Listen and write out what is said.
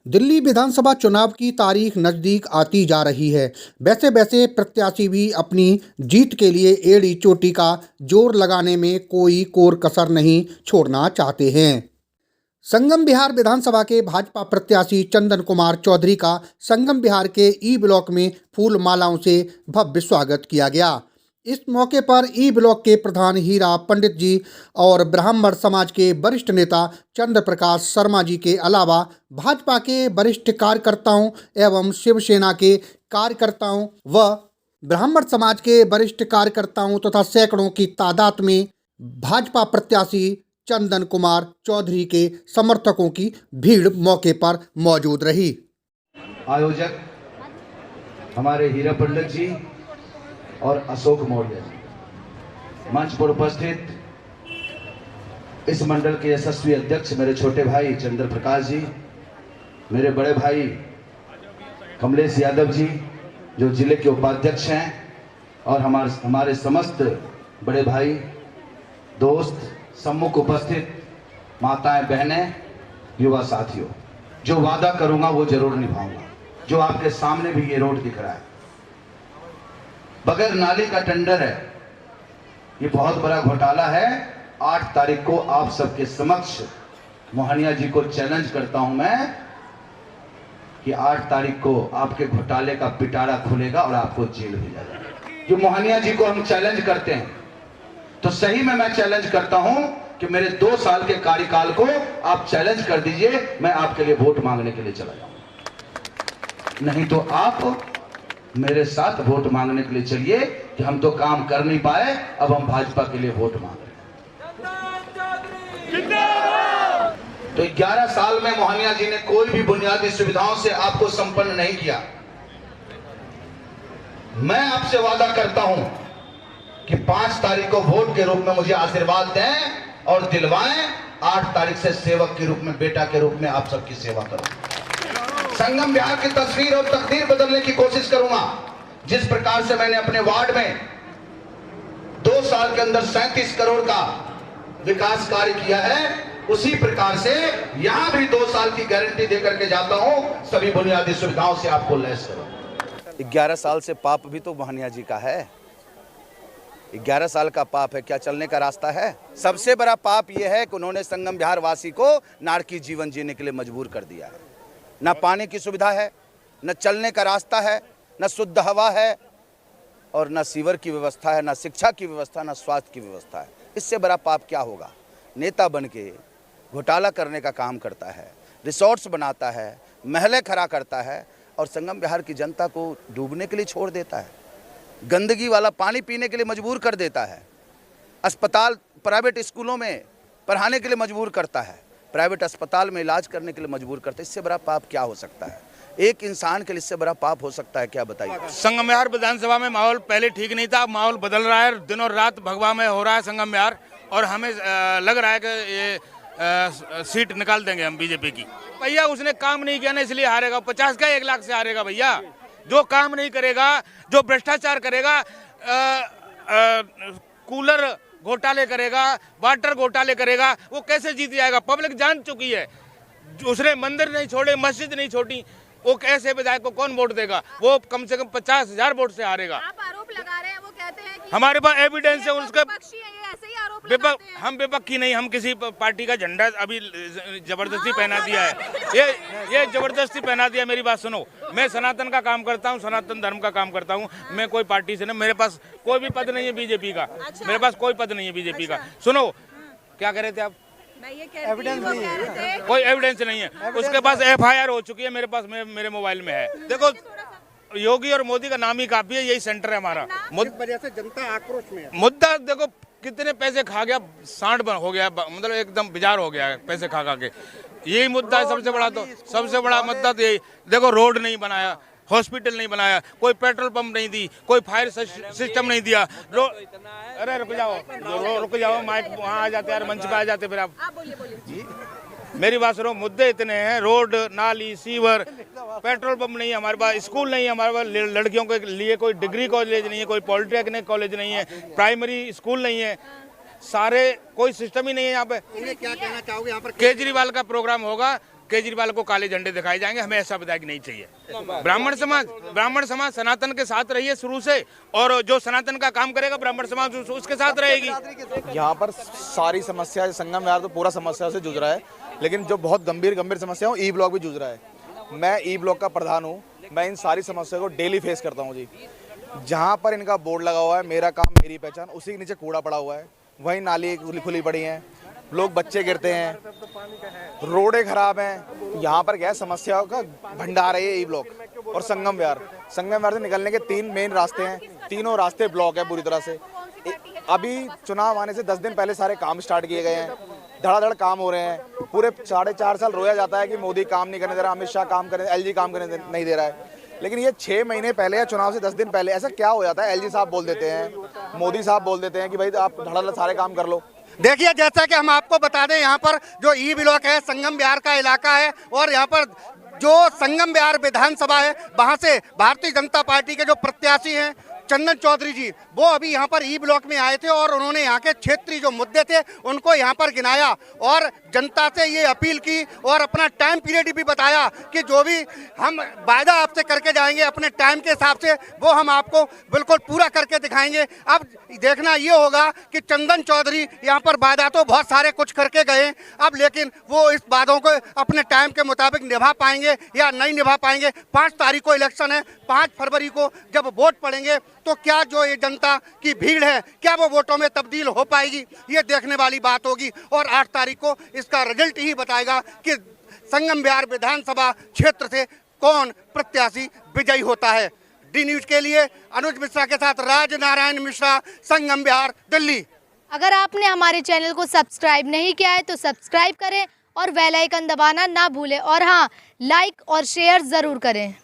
दिल्ली विधानसभा चुनाव की तारीख नजदीक आती जा रही है। वैसे वैसे प्रत्याशी भी अपनी जीत के लिए एड़ी चोटी का जोर लगाने में कोई कोर कसर नहीं छोड़ना चाहते हैं। संगम बिहार विधानसभा के भाजपा प्रत्याशी चंदन कुमार चौधरी का संगम बिहार के ई ब्लॉक में फूल मालाओं से भव्य स्वागत किया गया। इस मौके पर ई ब्लॉक के प्रधान हीरा पंडित जी और ब्राह्मण समाज के वरिष्ठ नेता चंद्र प्रकाश शर्मा जी के अलावा भाजपा के वरिष्ठ कार्यकर्ताओं एवं शिवसेना के कार्यकर्ताओं व ब्राह्मण समाज के वरिष्ठ कार्यकर्ताओं तथा सैकड़ों की तादाद में भाजपा प्रत्याशी चंदन कुमार चौधरी के समर्थकों की भीड़ मौके पर मौजूद रही। आयोजक हमारे हीरा पंडित जी और अशोक मौर्य जी, मंच पर उपस्थित इस मंडल के यशस्वी अध्यक्ष मेरे छोटे भाई चंद्र प्रकाश जी, मेरे बड़े भाई कमलेश यादव जी जो जिले के उपाध्यक्ष हैं, और हमारे समस्त बड़े भाई दोस्त, सम्मुख उपस्थित माताएं, बहनें, युवा साथियों, जो वादा करूंगा वो जरूर निभाऊंगा। जो आपके सामने भी ये रोड दिख रहा है, बगैर नाले का टेंडर है, ये बहुत बड़ा घोटाला है। 8 तारीख को आप सबके समक्ष मोहनिया जी को चैलेंज करता हूं मैं कि 8 तारीख को आपके घोटाले का पिटारा खुलेगा और आपको जेल भेजा जाएगा। जो मोहनिया जी को हम चैलेंज करते हैं, तो सही में मैं चैलेंज करता हूं कि मेरे 2 साल के कार्यकाल को आप चैलेंज कर दीजिए, मैं आपके लिए वोट मांगने के लिए चला जाऊंगा। नहीं तो आप मेरे साथ वोट मांगने के लिए चलिए कि हम तो काम कर नहीं पाए, अब हम भाजपा के लिए वोट मांग रहे हैं। तो 11 साल में मोहनिया जी ने कोई भी बुनियादी सुविधाओं से आपको संपन्न नहीं किया। मैं आपसे वादा करता हूं कि 5 तारीख को वोट के रूप में मुझे आशीर्वाद दें और दिलवाएं। 8 तारीख से सेवक के रूप में, बेटा के रूप में आप सबकी सेवा करूं। संगम बिहार की तस्वीर और तकदीर बदलने की कोशिश करूंगा। जिस प्रकार से मैंने अपने वार्ड में 2 साल के अंदर 37 करोड़ का विकास कार्य किया है, उसी प्रकार से यहां भी 2 साल की गारंटी देकर के जाता हूं। सभी बुनियादी सुविधाओं से आपको लैस करूं। 11 साल से पाप भी तो मोहनिया जी का है। 11 साल का पाप है, क्या चलने का रास्ता है? सबसे बड़ा पाप यह है कि उन्होंने संगम बिहार वासी को नारकी जीवन जीने के लिए मजबूर कर दिया है। न पानी की सुविधा है, न चलने का रास्ता है, न शुद्ध हवा है, और न सीवर की व्यवस्था है, न शिक्षा की व्यवस्था, न स्वास्थ्य की व्यवस्था है। इससे बड़ा पाप क्या होगा? नेता बन के घोटाला करने का काम करता है, रिसोर्ट्स बनाता है, महलें खड़ा करता है और संगम बिहार की जनता को डूबने के लिए छोड़ देता है। गंदगी वाला पानी पीने के लिए मजबूर कर देता है। अस्पताल प्राइवेट स्कूलों में पढ़ाने के लिए मजबूर करता है, प्राइवेट अस्पताल में इलाज करने के लिए मजबूर करते हैं। इससे बड़ा पाप क्या हो सकता है? एक इंसान के लिए इससे बड़ा पाप हो सकता है क्या? बताइए। संगम बिहार विधानसभा में माहौल पहले ठीक नहीं था, माहौल बदल रहा है। दिन और रात भगवा में हो रहा है संगम बिहार, और हमें लग रहा है कि ये सीट निकाल देंगे हम बीजेपी की। भैया उसने काम नहीं किया ना, इसलिए हारेगा। 50 का 1 लाख से हारेगा भैया। जो काम नहीं करेगा, जो भ्रष्टाचार करेगा, कूलर घोटाले करेगा, वाटर घोटाले करेगा, वो कैसे जीत जाएगा? पब्लिक जान चुकी है। उसने मंदिर नहीं छोड़े, मस्जिद नहीं छोड़ी, वो कैसे विधायक को कौन वोट देगा? वो कम से कम 50,000 वोट से हारेगा। आप आरोप लगा रहे हैं, वो कहते हैं कि हमारे पास एविडेंस है उसके। ऐसे ही आरोप लगाते हैं। हम विपक्षी नहीं, हम किसी पार्टी का झंडा अभी जबरदस्ती पहना दिया है। ये जबरदस्ती पहना दिया। मेरी बात सुनो, मैं सनातन का काम करता हूँ, सनातन धर्म का काम करता हूँ। मैं कोई पार्टी से नहीं, मेरे पास कोई भी पद नहीं है बीजेपी का। मेरे पास कोई पद नहीं है बीजेपी का। सुनो, क्या कह रहे थे आप? एविडेंस कोई एविडेंस नहीं है उसके पास। FIR हो चुकी है मेरे पास, मेरे मोबाइल में है। देखो, योगी और मोदी का नाम ही काफी है, यही सेंटर है हमारा। वजह से जनता आक्रोश में है। मुद्दा देखो कितने पैसे खा गया, 60 हो गया, मतलब एकदम बाजार हो गया है पैसे खा के। यही मुद्दा है सबसे बड़ा। तो सबसे बड़ा मुद्दा तो यही। देखो, रोड नहीं बनाया, हॉस्पिटल नहीं बनाया, कोई पेट्रोल पंप नहीं दी, कोई फायर सिस्टम नहीं दिया। अरे रुक जाओ, माइक वहाँ आ जाते यार, मंच पे आ जाते फिर आप। मेरी बात सुनो, मुद्दे इतने हैं, रोड, नाली, सीवर, पेट्रोल पंप नहीं है हमारे पास, स्कूल नहीं है हमारे पास, लड़कियों के लिए कोई डिग्री कॉलेज नहीं है, कोई पॉलिटेक्निक कॉलेज नहीं है, प्राइमरी स्कूल नहीं है, सारे कोई सिस्टम ही नहीं है यहाँ पे। क्या कहना चाहोगे यहाँ पर? केजरीवाल का प्रोग्राम होगा, केजरीवाल को काले झंडे दिखाए जाएंगे। हमें ऐसा विधायक नहीं चाहिए। ब्राह्मण समाज सनातन के साथ रही है शुरू से, और जो सनातन का काम करेगा ब्राह्मण समाज उसके साथ रहेगी। यहाँ पर सारी समस्या, संगम विहार तो पूरा समस्या से जूझ रहा है, लेकिन जो बहुत गंभीर समस्या है ई ब्लॉक भी जूझ रहा है। मैं ई ब्लॉक का प्रधान हूँ, मैं इन सारी समस्या को डेली फेस करता हूँ जी। जहाँ पर इनका बोर्ड लगा हुआ है मेरा काम मेरी पहचान, उसी के नीचे कूड़ा पड़ा हुआ है, वहीं नाली खुली पड़ी हैं, लोग बच्चे गिरते हैं, रोडें खराब हैं। यहाँ पर क्या है, समस्याओं का भंडार है ये ई ब्लॉक और संगम विहार। संगम विहार से निकलने के 3 मेन रास्ते हैं, तीनों रास्ते ब्लॉक है पूरी तरह से। अभी चुनाव आने से 10 दिन पहले सारे काम स्टार्ट किए गए हैं, धड़ाधड़ काम हो रहे हैं। पूरे 4.5 साल रोया जाता है कि मोदी काम नहीं करने दे रहा, अमित शाह काम करने, एलजी काम करने नहीं दे रहा है, लेकिन ये 6 महीने पहले या चुनाव से 10 दिन पहले ऐसा क्या हो जाता है, एलजी साहब बोल देते हैं, मोदी साहब बोल देते हैं कि भाई आप धड़ाधड़ सारे काम कर लो। देखिए, जैसा कि हम आपको बता दें, यहाँ पर जो ई ब्लॉक है संगम विहार का इलाका है, और यहाँ पर जो संगम विहार विधानसभा है वहाँ से भारतीय जनता पार्टी के जो प्रत्याशी हैं चंदन चौधरी जी, वो अभी यहाँ पर ई ब्लॉक में आए थे और उन्होंने यहाँ के क्षेत्रीय जो मुद्दे थे उनको यहाँ पर गिनाया और जनता से ये अपील की और अपना टाइम पीरियड भी बताया कि जो भी हम वायदा आपसे करके जाएंगे अपने टाइम के हिसाब से वो हम आपको बिल्कुल पूरा करके दिखाएंगे। अब देखना ये होगा कि चंदन चौधरी यहाँ पर वायदा तो बहुत सारे कुछ करके गए, अब लेकिन वो इस वादों को अपने टाइम के मुताबिक निभा पाएंगे या नहीं निभा पाएंगे। 5 तारीख को इलेक्शन है, 5 फरवरी को जब वोट पड़ेंगे तो क्या जो ये जनता की भीड़ है क्या वो वोटों में तब्दील हो पाएगी, ये देखने वाली बात होगी। और 8 तारीख को इसका रिजल्ट ही बताएगा कि संगम विहार विधानसभा क्षेत्र से कौन प्रत्याशी विजयी होता है। डी न्यूज के लिए अनुज मिश्रा के साथ राज नारायण मिश्रा, संगम विहार, दिल्ली। अगर आपने हमारे चैनल को सब्सक्राइब नहीं किया है तो सब्सक्राइब करें और बेल आइकन दबाना ना भूलें, और हाँ, लाइक और शेयर ज़रूर करें।